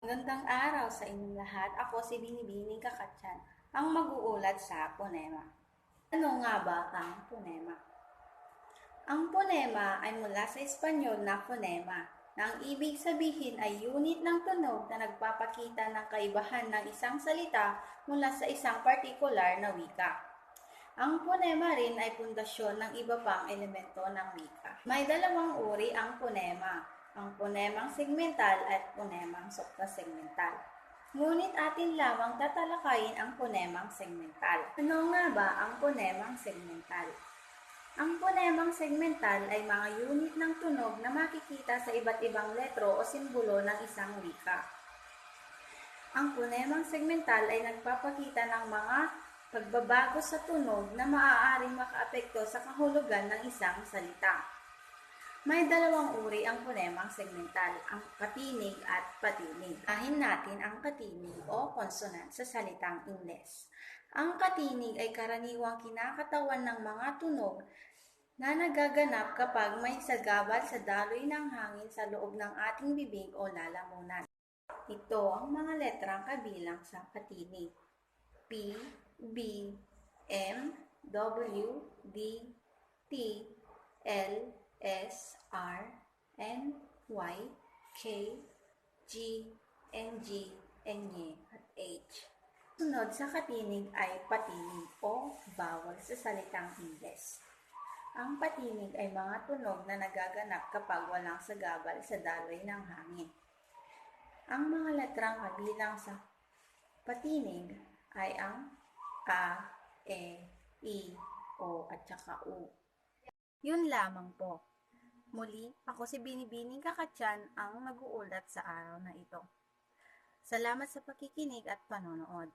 Magandang araw sa inyong lahat. Ako si Binibining Kakatyan, ang mag-uulat sa ponema. Ano nga ba ang ponema? Ang ponema ay mula sa Espanyol na phonema, na ang ibig sabihin ay unit ng tunog na nagpapakita ng kaibahan ng isang salita mula sa isang partikular na wika. Ang ponema rin ay pundasyon ng iba pang elemento ng wika. May dalawang uri ang ponema, ang ponemang segmental at ponemang suprasegmental. Ngunit atin lamang tatalakayin ang ponemang segmental. Ano nga ba ang ponemang segmental? Ang ponemang segmental ay mga unit ng tunog na makikita sa iba't ibang letro o simbolo ng isang wika. Ang ponemang segmental ay nagpapakita ng mga pagbabago sa tunog na maaaring makaapekto sa kahulugan ng isang salita. May dalawang uri ang ponemang segmental, ang katinig at patinig. Ahin natin ang katinig o consonant sa salitang Ingles. Ang katinig ay karaniwang kinakatawan ng mga tunog na nagaganap kapag may sagabal sa daloy ng hangin sa loob ng ating bibig o lalamunan. Ito ang mga letrang kabilang sa katinig: P, B, M, W, D, T, L, S, R, N, Y, K, G, N, G, N, at H. Sunod sa katinig ay patinig o vowel sa salitang Ingles. Ang patinig ay mga tunog na nagaganap kapag walang sagabal sa daloy ng hangin. Ang mga letrang kabilang sa patinig ay ang A, E, I, O at saka U. Yun lamang po. Muli, ako si Binibining Kakatyan ang nag-uulat sa araw na ito. Salamat sa pakikinig at panonood.